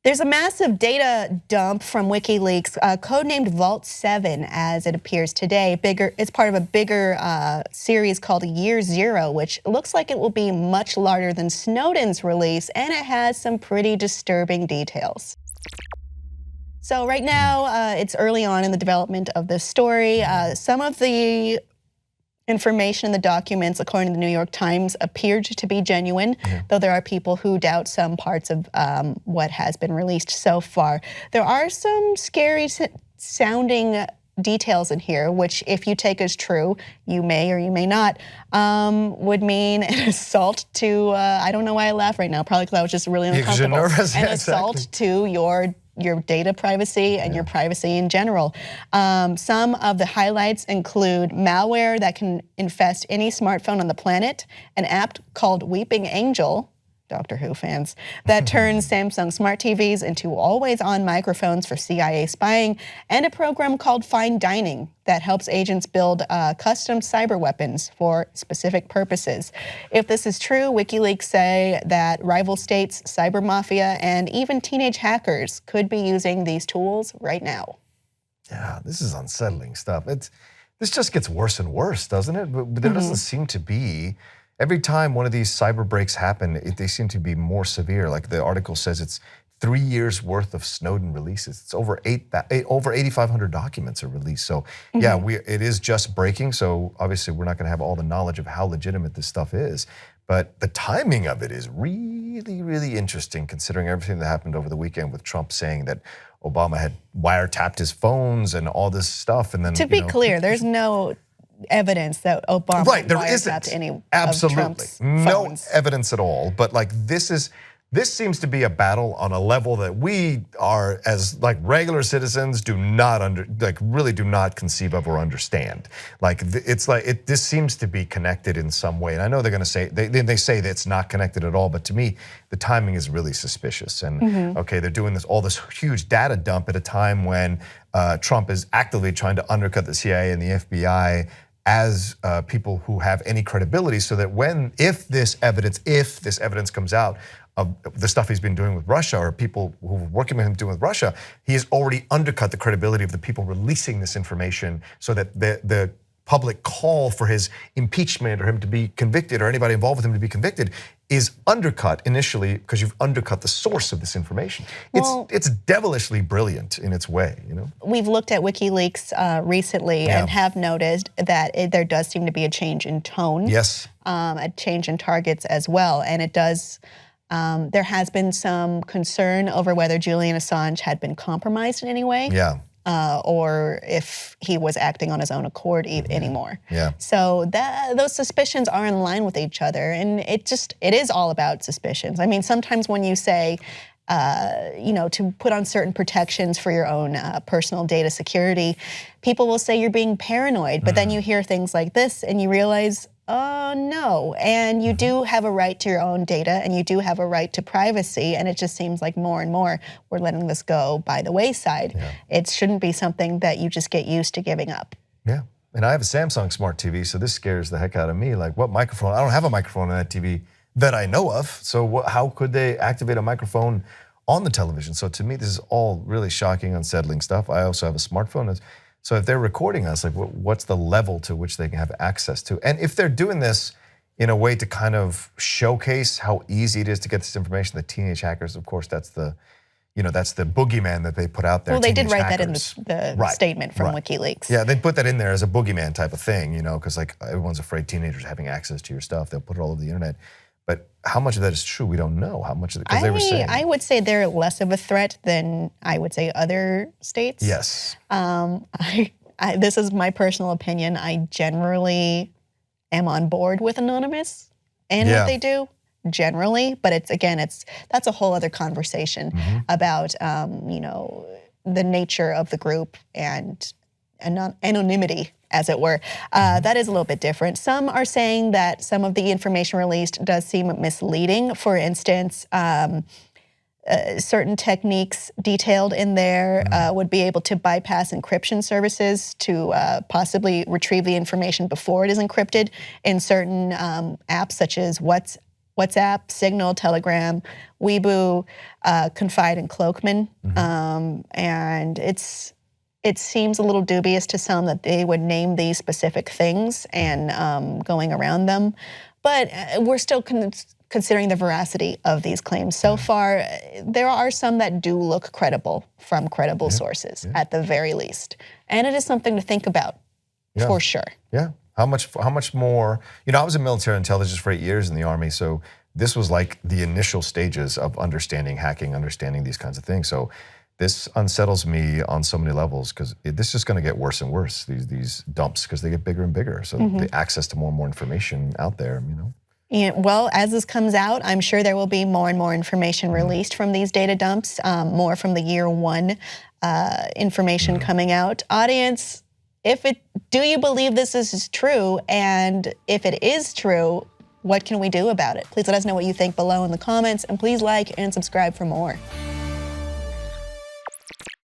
There's a massive data dump from WikiLeaks, codenamed Vault7 as it appears today. It's part of a bigger series called Year Zero, which looks like it will be much larger than Snowden's release, and it has some pretty disturbing details. So right now, it's early on in the development of this story. Some of the information in the documents, according to the New York Times, appeared to be genuine, though there are people who doubt some parts of what has been released so far. There are some scary sounding details in here, which if you take as true, you may or you may not, would mean an assault to, I don't know why I laugh right now, probably because I was just really uncomfortable. You're nervous. An assault to your data privacy and your privacy in general. Some of the highlights include malware that can infest any smartphone on the planet, an app called Weeping Angel, Doctor Who fans, that turns Samsung smart TVs into always-on microphones for CIA spying, and a program called Fine Dining that helps agents build custom cyber weapons for specific purposes. If this is true, WikiLeaks say that rival states, cyber mafia, and even teenage hackers could be using these tools right now. Yeah, this is unsettling stuff. This just gets worse and worse, doesn't it? But there doesn't seem to be. Every time one of these cyber breaks happen, they seem to be more severe. Like the article says, it's 3 years worth of Snowden releases. It's over 8,500 documents are released. So yeah, it is just breaking. So obviously we're not going to have all the knowledge of how legitimate this stuff is. But the timing of it is really, really interesting, considering everything that happened over the weekend with Trump saying that Obama had wiretapped his phones and all this stuff. And then to be clear, there's no evidence that Obama wiretapped any of Trump's phones. No evidence at all. But like this seems to be a battle on a level that we are, as like regular citizens, really do not conceive of or understand. Like this seems to be connected in some way. And I know they're going to say they say that it's not connected at all. But to me, the timing is really suspicious. And okay, they're doing all this huge data dump at a time when Trump is actively trying to undercut the CIA and the FBI as people who have any credibility, so that if this evidence comes out of the stuff he's been doing with Russia, or people who are working with him doing with Russia, he has already undercut the credibility of the people releasing this information, so that the public call for his impeachment or him to be convicted, or anybody involved with him to be convicted, is undercut initially because you've undercut the source of this information. It's devilishly brilliant in its way, you know? We've looked at WikiLeaks recently and have noticed that there does seem to be a change in tone. Yes. A change in targets as well, and it does. There has been some concern over whether Julian Assange had been compromised in any way. Yeah. Or if he was acting on his own accord anymore. Yeah. So those suspicions are in line with each other, and it is all about suspicions. I mean, sometimes when you say, to put on certain protections for your own personal data security, people will say you're being paranoid, but then you hear things like this and you realize, oh no, and you do have a right to your own data, and you do have a right to privacy, and it just seems like more and more we're letting this go by the wayside. Yeah. It shouldn't be something that you just get used to giving up. Yeah, and I have a Samsung smart TV, so this scares the heck out of me. Like, what microphone? I don't have a microphone on that TV that I know of, so how could they activate a microphone on the television? So to me, this is all really shocking, unsettling stuff. I also have a smartphone. So if they're recording us, like what's the level to which they can have access to? And if they're doing this in a way to kind of showcase how easy it is to get this information, the teenage hackers, of course, that's the boogeyman that they put out there. Well, they did write that in the statement from WikiLeaks. Yeah, they put that in there as a boogeyman type of thing, because like everyone's afraid teenagers having access to your stuff. They'll put it all over the internet. But how much of that is true? We don't know how much of it, because they were saying. I would say they're less of a threat than I would say other states. Yes. This is my personal opinion. I generally am on board with Anonymous and what they do, generally. But that's a whole other conversation about the nature of the group and anonymity, as it were. That is a little bit different. Some are saying that some of the information released does seem misleading. For instance, certain techniques detailed in there would be able to bypass encryption services to possibly retrieve the information before it is encrypted in certain apps such as WhatsApp, Signal, Telegram, Weibo, Confide, and Cloakman. And it seems a little dubious to some that they would name these specific things and going around them. But we're still considering the veracity of these claims. So far, there are some that do look credible from credible sources at the very least. And it is something to think about for sure. Yeah, how much more, I was in military intelligence for 8 years in the Army, so this was like the initial stages of understanding hacking, understanding these kinds of things. So this unsettles me on so many levels because this is just gonna get worse and worse, these dumps, because they get bigger and bigger. So the access to more and more information out there, Yeah, well, as this comes out, I'm sure there will be more and more information released from these data dumps, more from the year one information coming out. Audience, do you believe this is true? And if it is true, what can we do about it? Please let us know what you think below in the comments, and please like and subscribe for more.